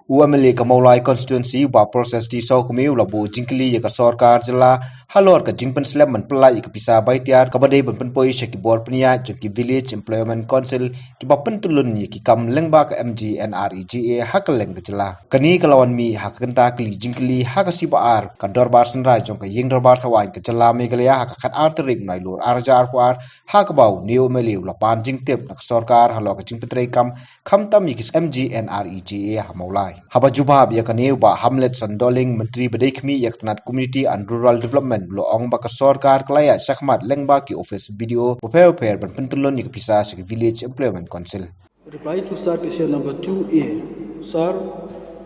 MLA Mawlai constituency wa process di sau kami labu jingkylli ya ka Sorkar Jylla halor ka jingpen slem man pyllait ka pisa bai tiar ka badai ban poi shaki bor pnia ki village employment council ki bapen tulun ni ki kam lengba ka MGNREGA hakal leng ka Jylla kani kalawan mi hakanta kli jingkylli haka sibar ka dorbar senra jong ka yeng dorbar thawan ka Jylla Meghalaya haka khat arterik nai lur arjar kwar haka bau neo MLA lapan jingtep nak Sorkar halor ka jingpetrei kam tam ki MGNREGA ha Mawlai haba jubab ya kaneu ba Hamlet Sandoling Menteri Bedai Kemi yak tanat Community and Rural Development lo ong ba ka Sorkar klaya sakmat lengba ki office video prepare ban pentulon ni pisa si village employment council. Reply to start question number 2A. Sir,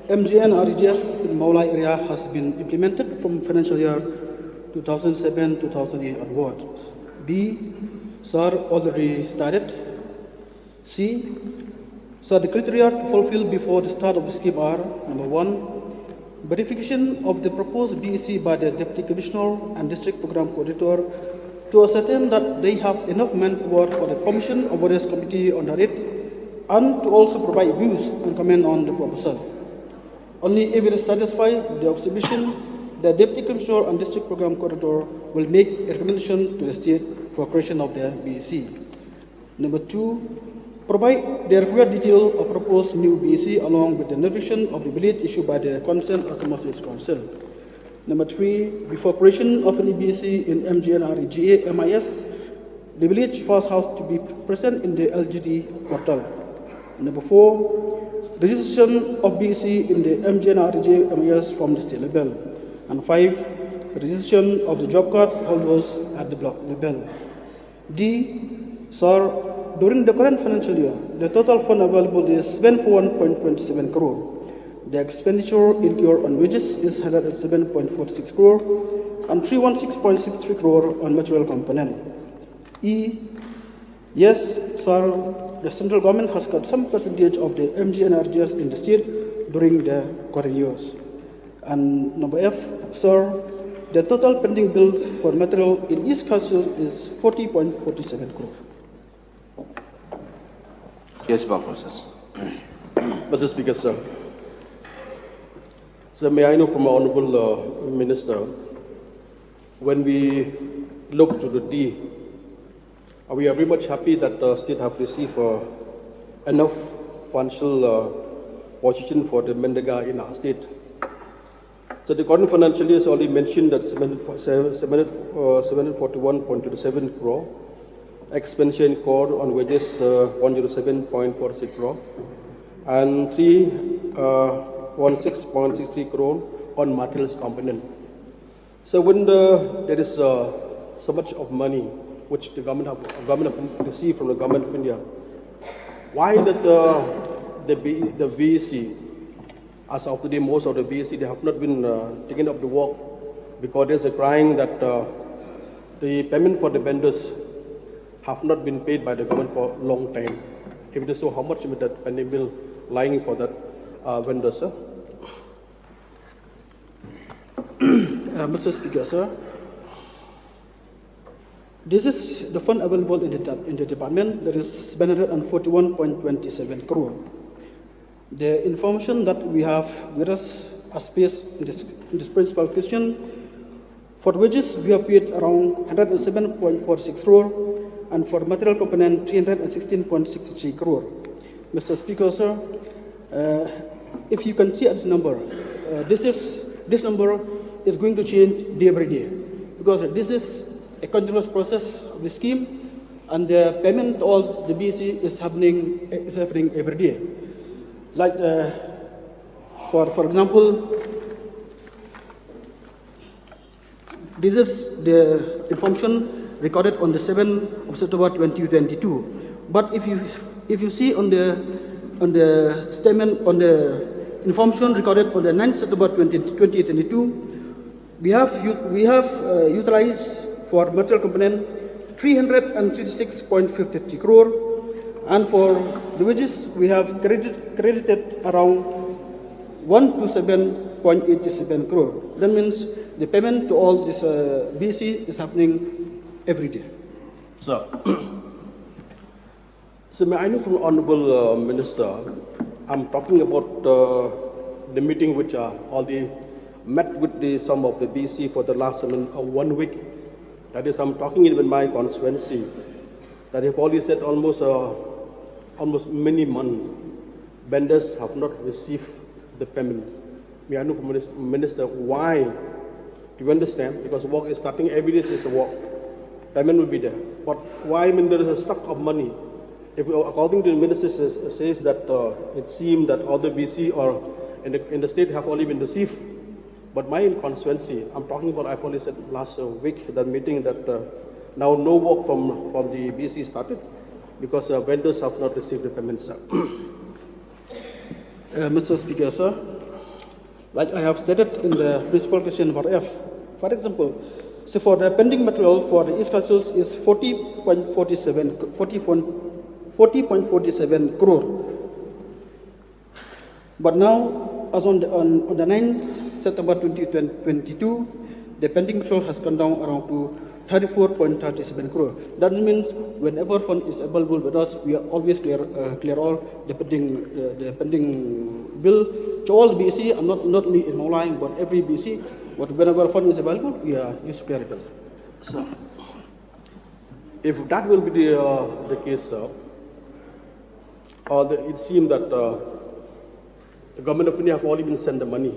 MGNREGS in Mawlai area has been implemented from financial year 2007-2008 onward. B. Sir, already started. C. So the criteria to fulfill before the start of the scheme are: number 1, verification of the proposed VEC by the Deputy Commissioner and District Program Coordinator to ascertain that they have enough manpower for the formation of various committee under it, and to also provide views and comment on the proposal. Only if it is satisfied the observation, the Deputy Commissioner and District Program Coordinator will make a recommendation to the state for creation of the VEC. Number 2, provide the required detail of proposed new VEC along with the notification of the billet issued by the concerned Autonomous Council. Number 3, before creation of any VEC in MGNREGA MIS, the village first has to be present in the LGD portal. Number 4, registration of VEC in the MGNREGA MIS from the state level. And 5, registration of the job card holders at the block level. D, sir, during the current financial year, the total fund available is 71.27 crore. The expenditure incurred on wages is 107.46 crore and 316.63 crore on material component. E. Yes, sir, the central government has cut some percentage of the MGNRGS in the state during the current years. And number F, sir, the total pending bills for material in East Council is 40.47 crore. Yes, process. Mr. Speaker, sir. Sir, may I know from our Honourable Minister, when we look to the D, we are very much happy that the state have received enough financial position for the Mendaga in our state. So the current financial year is already mentioned that 741.27 crore. Expenditure incurred on wages 107.46 crore and 316.63 crore on materials component. So when there is so much of money which the government have received from the government of India, why that the VEC, as of today, most of the VEC they have not been taken up the work because there's a crying that the payment for the vendors have not been paid by the government for a long time. If it is so, how much is that pending bill lying for that vendor, sir? Mr. Speaker, sir, this is the fund available in the department. That is 741.27 crore. The information that we have with us as based in this principal question, for wages we have paid around 107.46 crore, and for material component 316.63 crore. Mr. Speaker, sir, if you can see at this number, this number is going to change day by day, because this is a continuous process of the scheme, and the payment to all the BC is happening every day. Like for example, this is the information recorded on the 7th of September 2022. But if you see on the statement, on the information recorded on the 9th September 2022, we have utilized for material component 336.53 crore, and for the wages we have credited around 127.87 crore. That means the payment to all this VC is happening every day. Sir, so may I know from the Honourable Minister, I'm talking about the meeting which all the met with some of the BC for the last 1 week. That is, I'm talking in my constituency. That have already said almost many months, vendors have not received the payment. May I know from Minister why? Do you understand? Because work is starting every day is a work. Payment will be there. But why there is a stock of money? If according to the minister says that it seems that all the BC or in the state have already been received. But my constituency, I'm talking about, I've already said last week, that meeting that now no work from the BC started because vendors have not received the payments. Mr. Speaker, sir, like I have stated in the principal question number F, for example, so for the pending material for the East Councils is 40.47 crore. But now, as on the 9th September 2022, the pending material has gone down around to 34.37 crore. That means whenever fund is available with us, we are always clear all the pending bill to all the BC, and not only in Mawlai, but every BC. But whenever fund is available, we are used to clear it. So, if that will be the case, sir, it seems that the government of India have already been sent the money,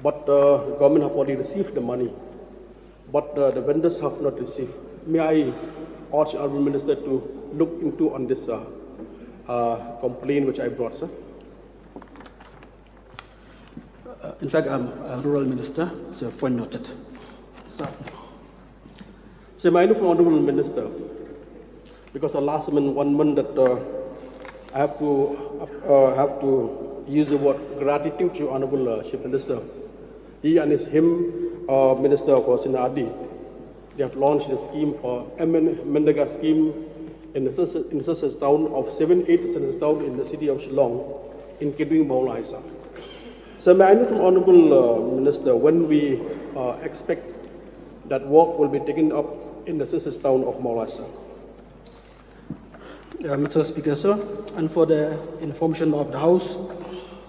but the government have already received the money, but the vendors have not received. May I urge our minister to look into on this complaint which I brought, sir? In fact, I'm a rural minister, so point noted. So, I know from honorable minister, because the last 1 month that I have to use the word gratitude to honorable chief minister. He and him minister for Sinadi, they have launched a scheme for Mendaga scheme in the census town of 7-8 census town in the city of Shillong in Kyrwoh, Mawlai. So may I know from honorable minister when we expect that work will be taken up in the census town of Mawlai, sir? Mr. Speaker, sir, and for the information of the House,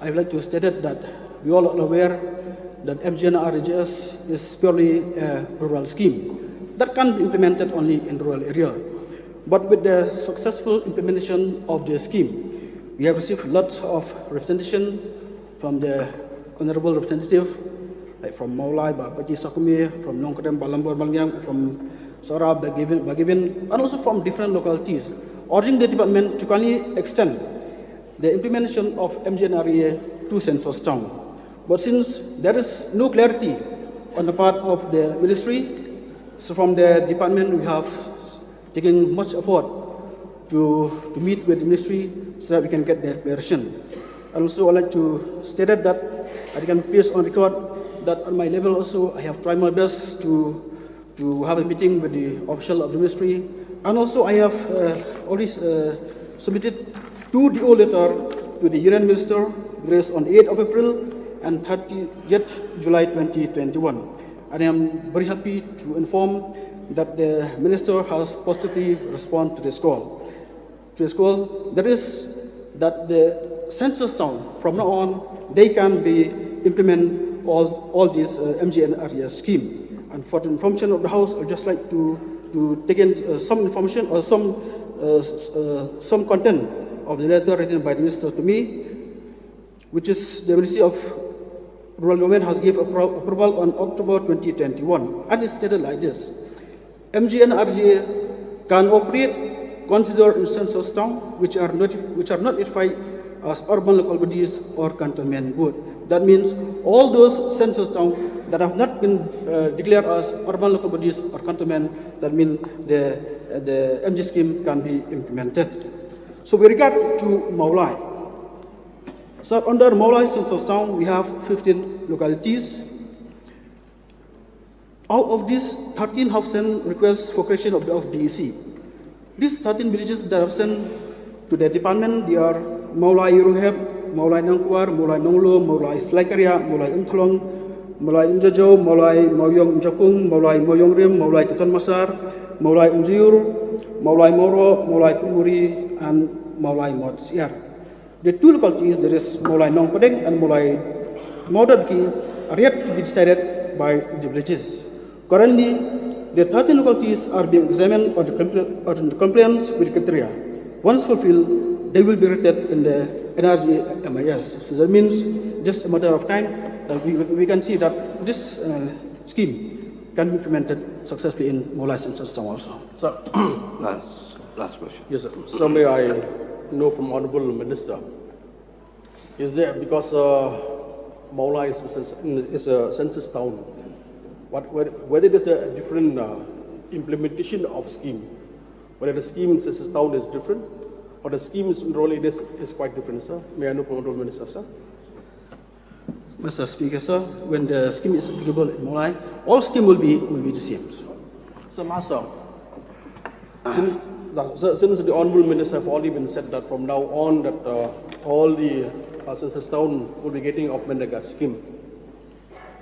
I would like to state that we all are aware that MGNRGS is purely a rural scheme that can be implemented only in rural area. But with the successful implementation of the scheme, we have received lots of representation from the honorable representative, like from Mawlai, Bapati Sakumi, from Nongkrem, Balambor, Bangyang, from Sora, Bagivin, and also from different localities, urging the department to kindly extend the implementation of MGNREA to census town. But since there is no clarity on the part of the ministry, so from the department we have taken much effort to meet with the ministry so that we can get that clarification. And also I'd like to state that I can place on record that on my level also I have tried my best to have a meeting with the official of the ministry, and also I have already submitted 2 DO letter to the Union Minister addressed on 8th of April and 30th July 2021. And I am very happy to inform that the Minister has positively responded to this call. That is that the census town, from now on, they can be implement all these MGNREA scheme. And for the information of the House, I'd just like to take in some information or some content of the letter written by the Minister to me, which is the Ministry of Rural Development has given approval on October 2021, and it stated like this: MGNRGA can operate considered in census town which are not notified as urban local bodies or cantonment board. That means all those census towns that have not been declared as urban local bodies or cantonment, that means the MG scheme can be implemented. So with regard to Mawlai, so under Mawlai census town we have 15 localities. Out of these, 13 have sent requests for creation of DEC. These 13 villages that have sent to the department, they are Mawlai Ruheb, Mawlai Nangkuar, Mawlai Nonglo, Mawlai Slaikaria, Mawlai Untolong, Mawlai Unjajo, Mawlai Moyong Japung, Mawlai Moyong Rim, Mawlai Keton Masar, Mawlai Unjiur, Mawlai Moro, Mawlai Kumuri, and Mawlai Mod Siar. The two localities, there is Mawlai Nong Padeng and Mawlai Maudadki, are yet to be decided by the villages. Currently, the 13 localities are being examined on the compliance with criteria. Once fulfilled, they will be rated in the NRG MIS. So that means just a matter of time that we can see that this scheme can be implemented successfully in Mawlai Census Town also. So, Last question. yes, sir. So may I know from Honorable Minister, is there, because Mawlai is a census town, whether there's a different implementation of scheme, whether the scheme in census town is different, or the scheme in rural areas is quite different, sir? May I know from Honorable Minister, sir? Mr. Speaker, sir, when the scheme is applicable in Mawlai, all scheme will be the same. So last, sir, since the Honorable Minister have already been said that from now on that all the census town will be getting of Mendaga scheme.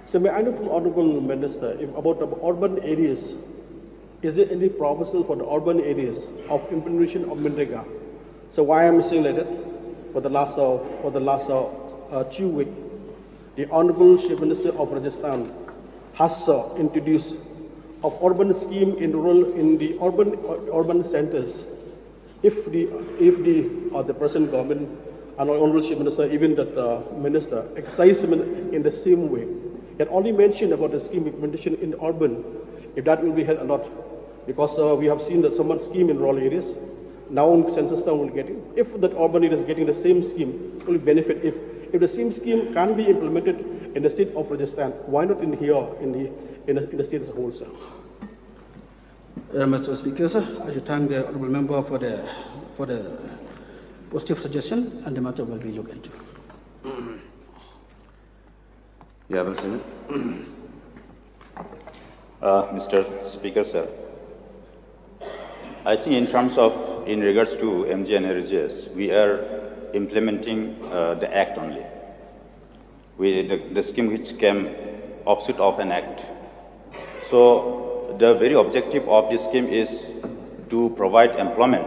So may I know from Honorable Minister if about the urban areas, is there any proposal for the urban areas of implementation of Mendaga? So why I'm saying like that? For the last 2 weeks, the Honorable Chief Minister of Rajasthan has introduced of urban scheme in the urban centers. If the present government and Honorable Chief Minister, even that minister, exercise in the same way, had only mentioned about the scheme implementation in urban, if that will be helped a lot, because we have seen that some scheme in rural areas. Now census town will get it. If that urban area is getting the same scheme, it will benefit. If the same scheme can be implemented in the state of Rajasthan, why not in here in the state as a whole, sir? Mr. Speaker, sir, I should thank the honourable member for the positive suggestion, and the matter will be looked into. Yeah, President. Mr. Speaker, sir, I think in regards to MG and RGS, we are implementing the act only. The scheme which came offshoot of an act. So the very objective of this scheme is to provide employment.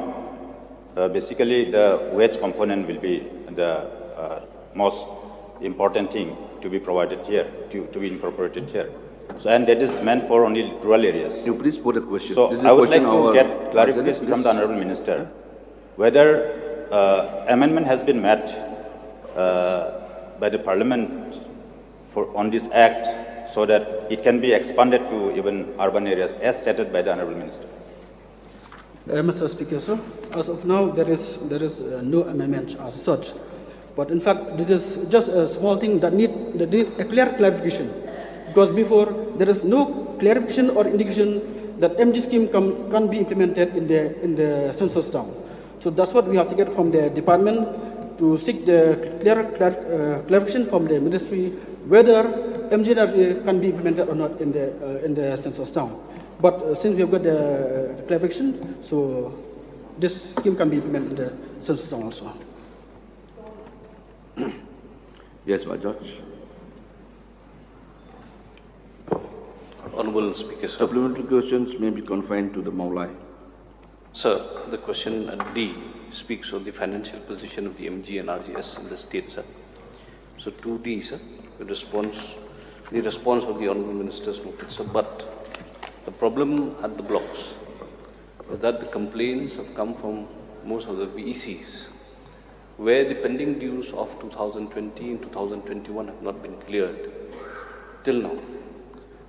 Basically, the wage component will be the most important thing to be provided here, to be incorporated here. So, and that is meant for only rural areas. Can you please put a question? So I would like to get clarification from the Honourable Minister whether amendment has been met by the Parliament on this Act so that it can be expanded to even urban areas as stated by the Honourable Minister. Mr. Speaker, sir, as of now, there is no amendment as such. But in fact, this is just a small thing that need a clear clarification. Because before, there is no clarification or indication that MG scheme can be implemented in the census town. So that's what we have to get from the department to seek the clarification from the ministry whether MG can be implemented or not in the census town. But since we have got the clarification, so this scheme can be implemented in the census town also. Yes, my George. Honourable Speaker, sir. Supplementary questions may be confined to the Mawlai. Sir, the question at D speaks of the financial position of the MG and RGS in the state, sir. So 2D, sir, the response of the Honourable Minister's noted, sir. But the problem at the blocks is that the complaints have come from most of the VECs, where the pending dues of 2020 and 2021 have not been cleared till now.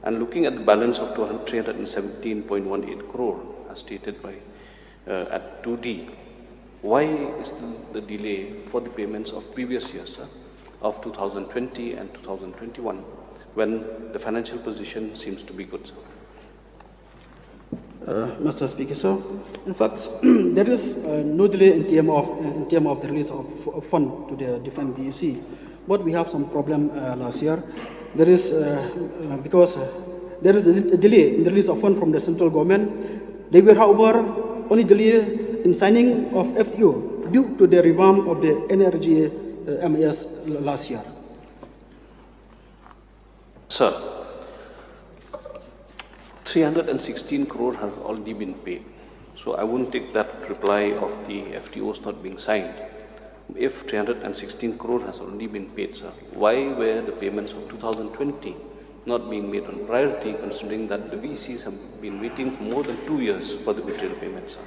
And looking at the balance of 317.18 crore, as stated by at 2D, why is the delay for the payments of previous years, sir, of 2020 and 2021, when the financial position seems to be good, sir? Mr. Speaker, sir, in fact, there is no delay in terms of the release of fund to the different VEC, but we have some problem last year. There is because there is a delay in the release of fund from the central government. They were, however, only delay in signing of FTO due to the revamp of the NRG MAS last year. Sir, 316 crore has already been paid. So I won't take that reply of the FTOs not being signed. If 316 crore has already been paid, sir, why were the payments of 2020 not being made on priority, considering that the VECs have been waiting for more than 2 years for the material payments, sir?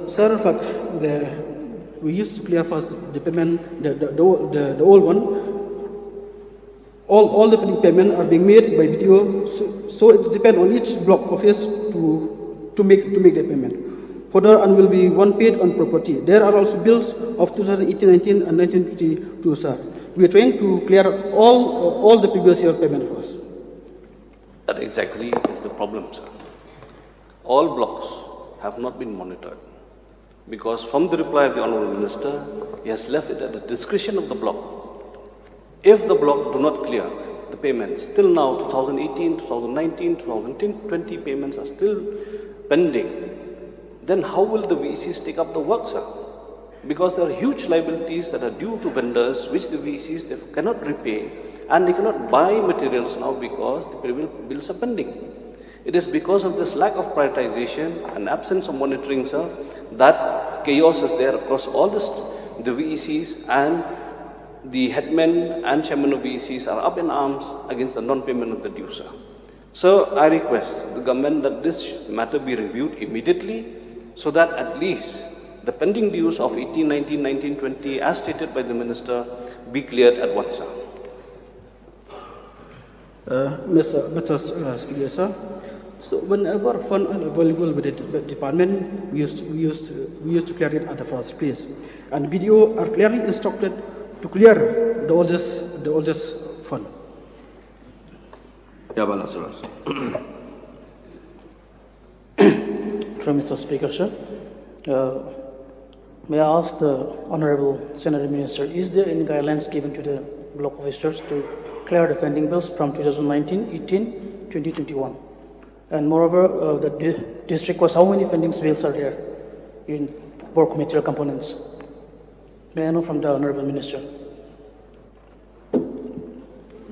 Sir, in fact, we used to clear first the payment, the old one. All the payment are being made by BTO, so it depends on each block office to make the payment. Further, and will be one paid on property. There are also bills of 2018-19 and 1952, sir. We are trying to clear all the previous year payment first. That exactly is the problem, sir. All blocks have not been monitored, because from the reply of the Honourable Minister, he has left it at the discretion of the block. If the block do not clear the payments, till now 2018, 2019, 2020 payments are still pending, then how will the VECs take up the work, sir? Because there are huge liabilities that are due to vendors, which the VECs cannot repay, and they cannot buy materials now because the bills are pending. It is because of this lack of prioritization and absence of monitoring, sir, that chaos is there across all the VECs, and the headmen and chairman of VECs are up in arms against the non-payment of the dues, sir. So I request the government that this matter be reviewed immediately, so that at least the pending dues of 18, 19, 19, 20, as stated by the minister, be cleared at once, sir. Mr. Speaker, sir. So whenever funds are available with the department, we used to clear it at the first place, and BDO are clearly instructed to clear the oldest fund. Through Mr. Speaker, sir, may I ask the Honorable Senator Minister, is there any guidelines given to the block officers to clear the pending bills from 2019, 18, 2021? And moreover, the district was how many pending bills are there in work material components? May I know from the Honorable Minister?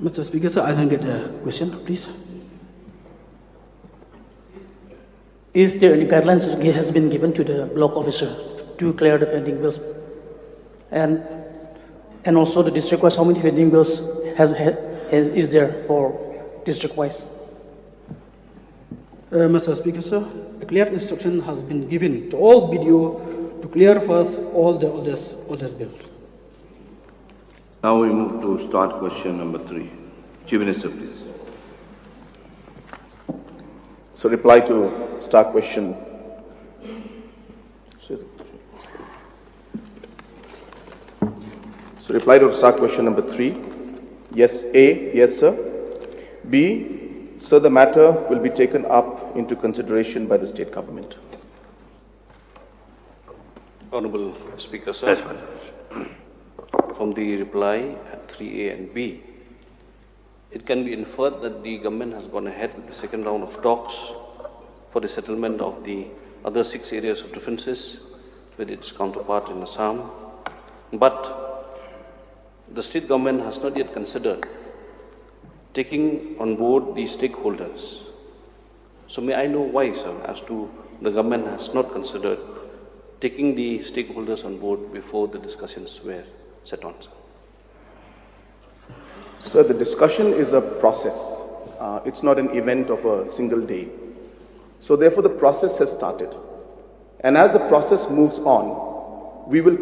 Mr. Speaker, sir, I don't get the question, please. Is there any guidelines that has been given to the block officer to clear the pending bills? And also the district-wise, how many pending bills is there for district-wise? Mr. Speaker, sir, a clear instruction has been given to all BDO to clear first all the oldest bills. Now we move to start question number 3. Chief Minister, please. So reply to start question. So reply to start question number 3. Yes, A, yes sir. B, sir, the matter will be taken up into consideration by the state government. Honorable Speaker, sir. Yes, madam. From the reply at 3A and B, it can be inferred that the government has gone ahead with the second round of talks for the settlement of the other 6 areas of differences with its counterpart in Assam. But the state government has not yet considered taking on board the stakeholders. So may I know why, sir, as to the government has not considered taking the stakeholders on board before the discussions were set on, sir? Sir, the discussion is a process. It's not an event of a single day. So therefore the process has started. And as the process moves on, we will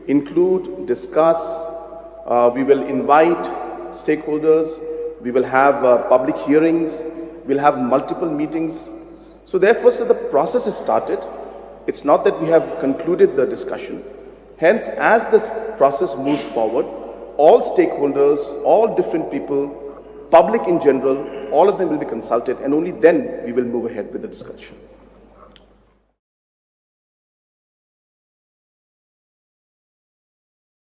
include, discuss, we will invite stakeholders, we will have public hearings, we'll have multiple meetings. So therefore, sir, the process has started. It's not that we have concluded the discussion. Hence, as this process moves forward, all stakeholders, all different people, public in general, all of them will be consulted, and only then we will move ahead with the discussion.